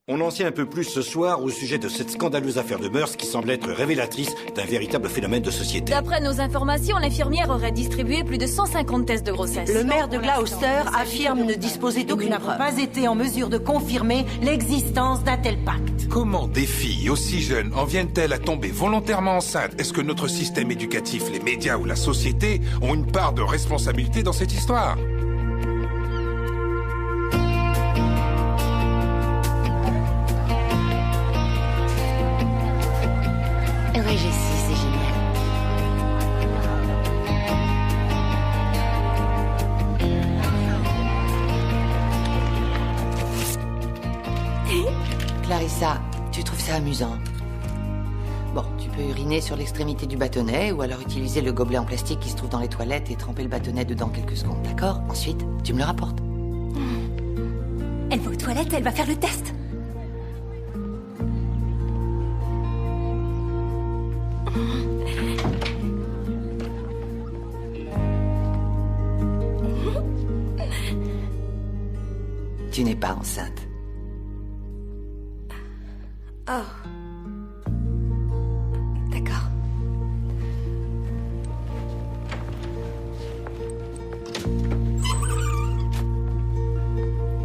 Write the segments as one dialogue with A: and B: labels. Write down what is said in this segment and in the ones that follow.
A: On en sait un peu plus ce soir au sujet de cette scandaleuse affaire de mœurs qui semble être révélatrice d'un véritable phénomène de société.
B: D'après nos informations, l'infirmière aurait distribué plus de 150 tests de grossesse.
C: Le maire de Gloucester affirme ne disposer d'aucune preuve. Nous n'avons pas été en mesure de confirmer l'existence d'un tel pacte.
D: Comment des filles aussi jeunes en viennent-elles à tomber volontairement enceintes? Est-ce que notre système éducatif, les médias ou la société ont une part de responsabilité dans cette histoire?
E: Ouais, Jessie, c'est génial.
F: Clarissa, tu trouves ça amusant? Bon, tu peux uriner sur l'extrémité du bâtonnet ou alors utiliser le gobelet en plastique qui se trouve dans les toilettes et tremper le bâtonnet dedans quelques secondes, d'accord? Ensuite, tu me le rapportes.
B: Elle va aux toilettes, elle va faire le test.
F: Tu n'es pas enceinte.
B: Oh. D'accord.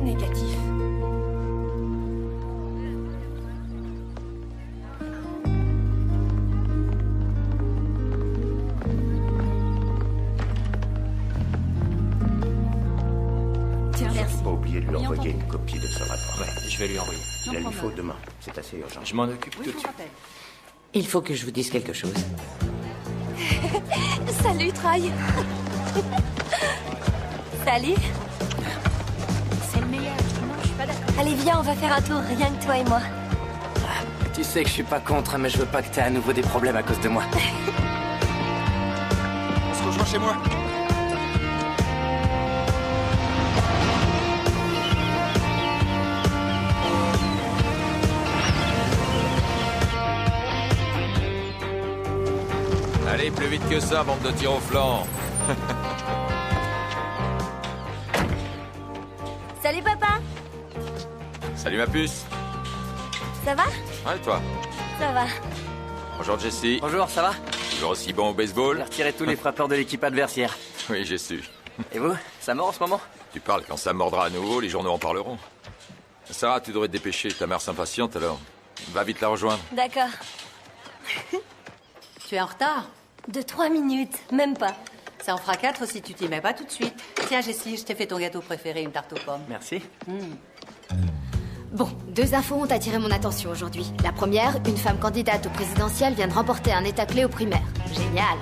B: Négatif. Tiens, merci.
G: Pas oublier de lui envoyer une copie de ce rapport.
H: Ouais, je vais lui envoyer.
G: Il la lui faut demain. C'est assez urgent.
H: Je m'en occupe tout de suite.
F: Il faut que je vous dise quelque chose.
B: Salut, Troy. Salut.
E: C'est le meilleur. Non, je suis pas d'accord.
B: Allez, viens, on va faire un tour, rien que toi et moi.
H: Tu sais que je suis pas contre, mais je veux pas que t'aies à nouveau des problèmes à cause de moi.
D: On se rejoint chez moi.
I: Allez, plus vite que ça, bande de tir au flanc.
B: Salut, papa.
I: Salut ma puce.
B: Ça va?
I: Ouais, et toi?
B: Ça va.
I: Bonjour Jessie.
H: Bonjour, ça va?
I: Toujours aussi bon au
H: J'ai
I: baseball?
H: retiré tous les frappeurs de l'équipe adversaire.
I: Oui, j'ai su.
H: Et vous? Ça mord en ce moment?
I: Tu parles, quand ça mordra à nouveau, les journaux en parleront. Sarah, tu devrais te dépêcher, ta mère s'impatiente alors. Va vite la rejoindre.
B: D'accord.
J: Tu es en retard?
B: De 3 minutes, même pas.
J: Ça en fera 4 si tu t'y mets pas tout de suite. Tiens, Jessie, je t'ai fait ton gâteau préféré, une tarte aux pommes.
H: Merci.
E: Bon, 2 infos ont attiré mon attention aujourd'hui. La première, une femme candidate au présidentiel vient de remporter un état clé aux primaires. Génial.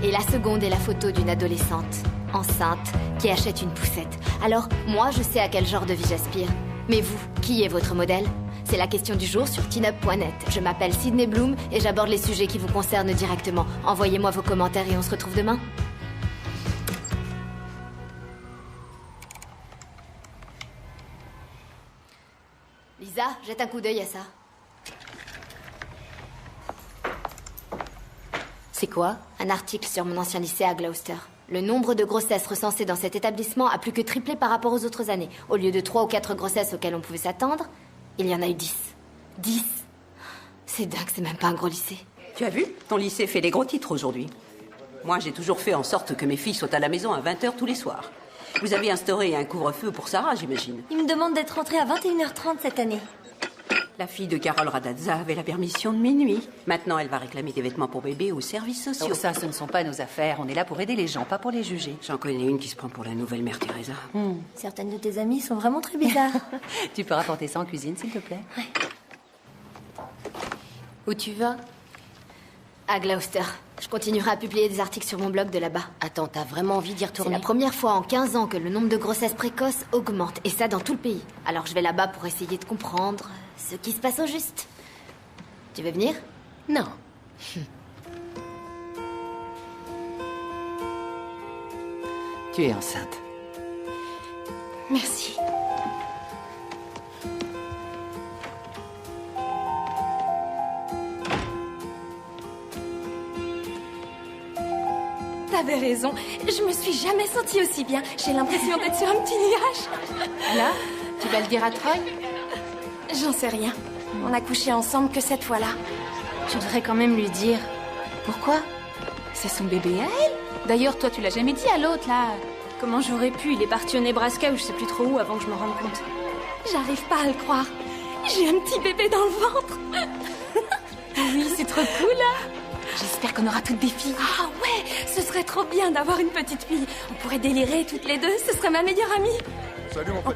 E: Et la seconde est la photo d'une adolescente, enceinte, qui achète une poussette. Alors, moi, je sais à quel genre de vie j'aspire. Mais vous, qui est votre modèle? C'est la question du jour sur tinup.net. Je m'appelle Sydney Bloom et j'aborde les sujets qui vous concernent directement. Envoyez-moi vos commentaires et on se retrouve demain. Lisa, jette un coup d'œil à ça.
J: C'est quoi?
E: Un article sur mon ancien lycée à Gloucester. Le nombre de grossesses recensées dans cet établissement a plus que triplé par rapport aux autres années. Au lieu de 3 ou 4 grossesses auxquelles on pouvait s'attendre, il y en a eu 10. 10. C'est dingue, c'est même pas un gros lycée.
C: Tu as vu? Ton lycée fait des gros titres aujourd'hui. Moi, j'ai toujours fait en sorte que mes filles soient à la maison à 20h tous les soirs. Vous avez instauré un couvre-feu pour Sarah, j'imagine.
B: Il me demande d'être rentrée à 21h30 cette année.
C: La fille de Carole Radazza avait la permission de minuit. Maintenant, elle va réclamer des vêtements pour bébé aux services sociaux.
J: Oh, ça, ce ne sont pas nos affaires. On est là pour aider les gens, pas pour les juger.
C: J'en connais une qui se prend pour la nouvelle mère Teresa.
B: Certaines de tes amies sont vraiment très bizarres.
J: Tu peux rapporter ça en cuisine, s'il te plaît?
E: Où tu vas? À Gloucester. Je continuerai à publier des articles sur mon blog de là-bas.
F: Attends, t'as vraiment envie d'y
E: C'est
F: retourner?
E: la première fois en 15 ans que le nombre de grossesses précoces augmente, et ça dans tout le pays. Alors je vais là-bas pour essayer de comprendre ce qui se passe au juste. Tu veux venir?
F: Non. Tu es enceinte.
E: Merci.
B: T'avais raison. Je me suis jamais sentie aussi bien. J'ai l'impression d'être sur un petit nuage.
J: Là, tu vas le dire à Troy?
K: J'en sais rien. On a couché ensemble que cette fois-là.
B: Tu devrais quand même lui dire.
K: Pourquoi?
B: C'est son bébé à elle. D'ailleurs, toi, tu l'as jamais dit à l'autre, là. Comment j'aurais pu? Il est parti au Nebraska ou je sais plus trop où avant que je me rende compte.
K: J'arrive pas à le croire. J'ai un petit bébé dans le ventre.
B: Oui, c'est trop cool, là. J'espère qu'on aura toutes des filles.
K: Ah ouais, ce serait trop bien d'avoir une petite fille. On pourrait délirer toutes les deux, ce serait ma meilleure amie.
D: Salut mon
K: On pourrait